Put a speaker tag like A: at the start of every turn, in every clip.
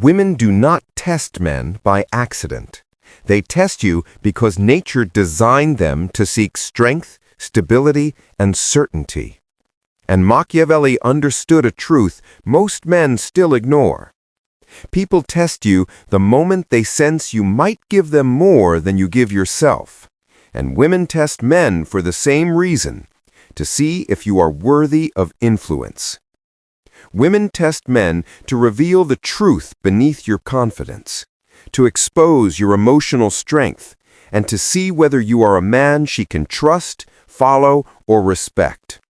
A: Women do not test men by accident. They test you because nature designed them to seek strength, stability, and certainty. And Machiavelli understood a truth most men still ignore. People test you the moment they sense you might give them more than you give yourself. And women test men for the same reason, to see if you are worthy of influence. Women test men to reveal the truth beneath your confidence, to expose your emotional strength, and to see whether you are a man she can trust, follow, or respect.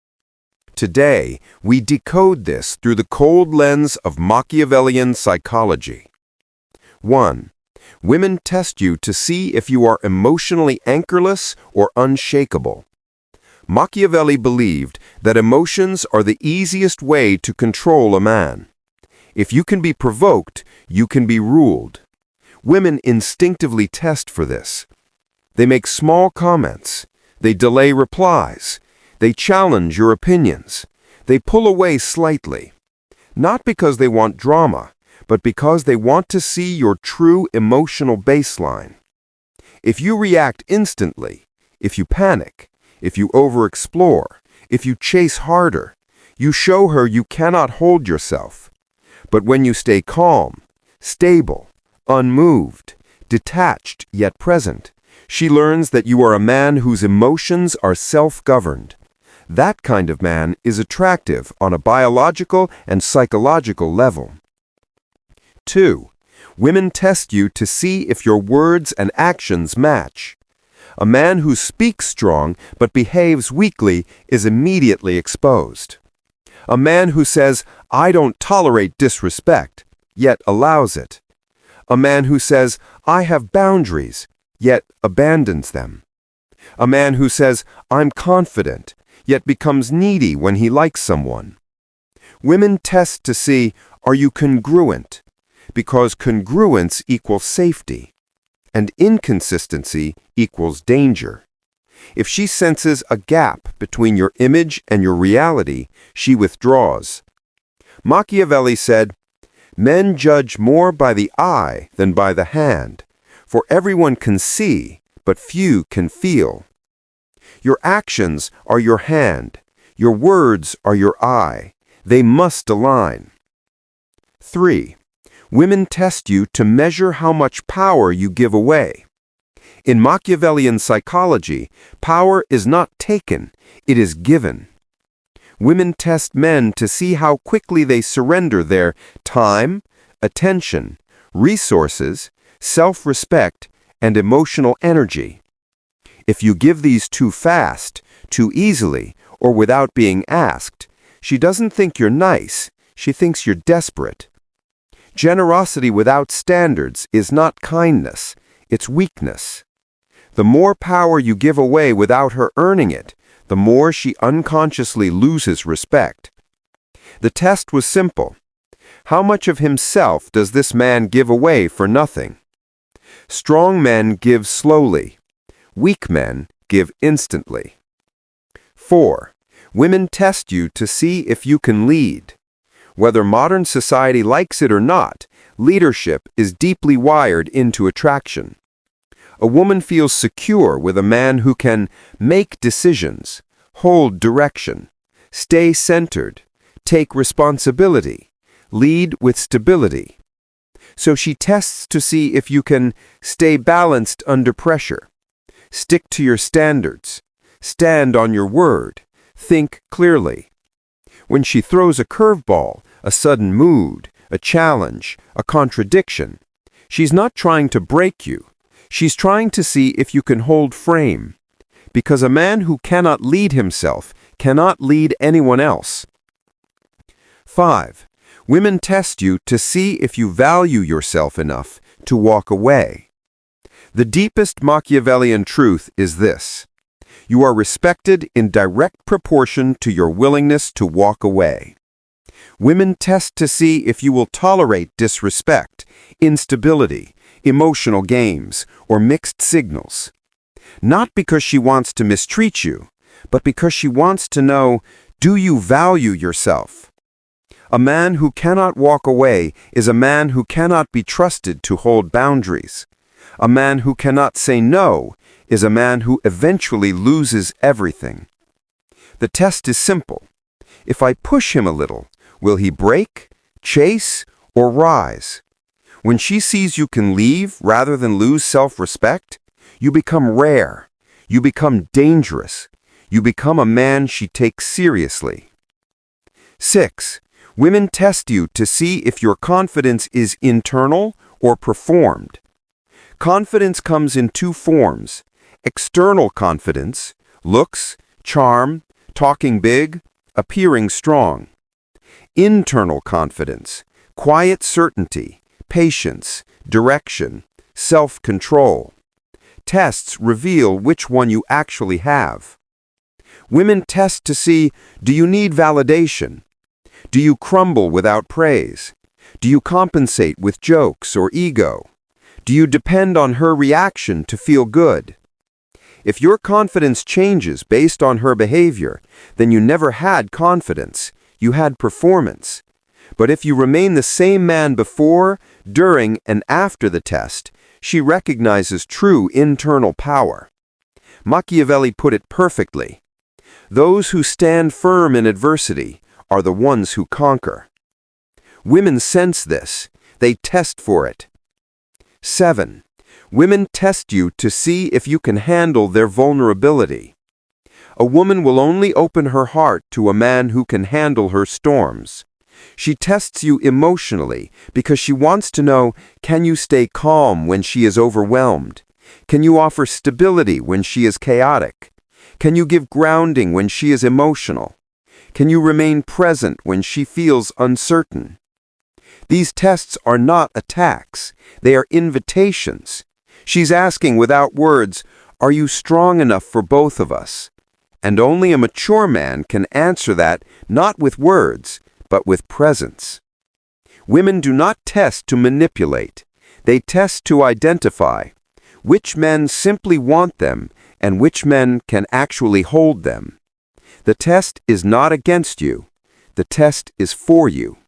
A: Today, we decode this through the cold lens of Machiavellian psychology. 1. Women test you to see if you are emotionally anchorless or unshakable. Machiavelli believed that emotions are the easiest way to control a man. If you can be provoked, you can be ruled. Women instinctively test for this. They make small comments. They delay replies. They challenge your opinions. They pull away slightly. Not because they want drama, but because they want to see your true emotional baseline. If you react instantly, if you panic, if you overexplore, if you chase harder, you show her you cannot hold yourself. But when you stay calm, stable, unmoved, detached yet present, she learns that you are a man whose emotions are self-governed. That kind of man is attractive on a biological and psychological level. 2. Women test you to see if your words and actions match. A man who speaks strong but behaves weakly is immediately exposed. A man who says, "I don't tolerate disrespect," yet allows it. A man who says, "I have boundaries," yet abandons them. A man who says, "I'm confident," yet becomes needy when he likes someone. Women test to see, are you congruent? Because congruence equals safety, and inconsistency equals danger. If she senses a gap between your image and your reality, she withdraws. Machiavelli said, "Men judge more by the eye than by the hand, for everyone can see, but few can feel." Your actions are your hand. Your words are your eye. They must align. 3. Women test you to measure how much power you give away. In Machiavellian psychology, power is not taken, it is given. Women test men to see how quickly they surrender their time, attention, resources, self-respect, and emotional energy. If you give these too fast, too easily, or without being asked, she doesn't think you're nice, she thinks you're desperate. Generosity without standards is not kindness, it's weakness. The more power you give away without her earning it, the more she unconsciously loses respect. The test was simple. How much of himself does this man give away for nothing? Strong men give slowly. Weak men give instantly. 4. Women test you to see if you can lead. Whether modern society likes it or not, leadership is deeply wired into attraction. A woman feels secure with a man who can make decisions, hold direction, stay centered, take responsibility, lead with stability. So she tests to see if you can stay balanced under pressure. Stick to your standards. Stand on your word. Think clearly. When she throws a curveball, a sudden mood, a challenge, a contradiction, she's not trying to break you. She's trying to see if you can hold frame. Because a man who cannot lead himself cannot lead anyone else. 5. Women test you to see if you value yourself enough to walk away. The deepest Machiavellian truth is this: you are respected in direct proportion to your willingness to walk away. Women test to see if you will tolerate disrespect, instability, emotional games, or mixed signals. Not because she wants to mistreat you, but because she wants to know, do you value yourself? A man who cannot walk away is a man who cannot be trusted to hold boundaries. A man who cannot say no is a man who eventually loses everything. The test is simple. If I push him a little, will he break, chase, or rise? When she sees you can leave rather than lose self-respect, you become rare. You become dangerous. You become a man she takes seriously. 6. Women test you to see if your confidence is internal or performed. Confidence comes in two forms: external confidence, looks, charm, talking big, appearing strong. Internal confidence, quiet certainty, patience, direction, self-control. Tests reveal which one you actually have. Women test to see, do you need validation? Do you crumble without praise? Do you compensate with jokes or ego? Do you depend on her reaction to feel good? If your confidence changes based on her behavior, then you never had confidence, you had performance. But if you remain the same man before, during, and after the test, she recognizes true internal power. Machiavelli put it perfectly. Those who stand firm in adversity are the ones who conquer. Women sense this. They test for it. 7. Women test you to see if you can handle their vulnerability. A woman will only open her heart to a man who can handle her storms. She tests you emotionally because she wants to know, can you stay calm when she is overwhelmed? Can you offer stability when she is chaotic? Can you give grounding when she is emotional? Can you remain present when she feels uncertain? These tests are not attacks. They are invitations. She's asking without words, are you strong enough for both of us? And only a mature man can answer that not with words, but with presence. Women do not test to manipulate. They test to identify which men simply want them and which men can actually hold them. The test is not against you. The test is for you.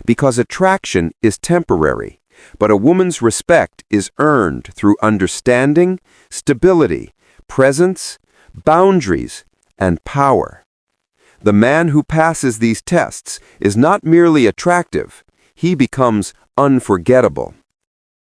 A: Because attraction is temporary, but a woman's respect is earned through understanding, stability, presence, boundaries, and power. The man who passes these tests is not merely attractive, he becomes unforgettable.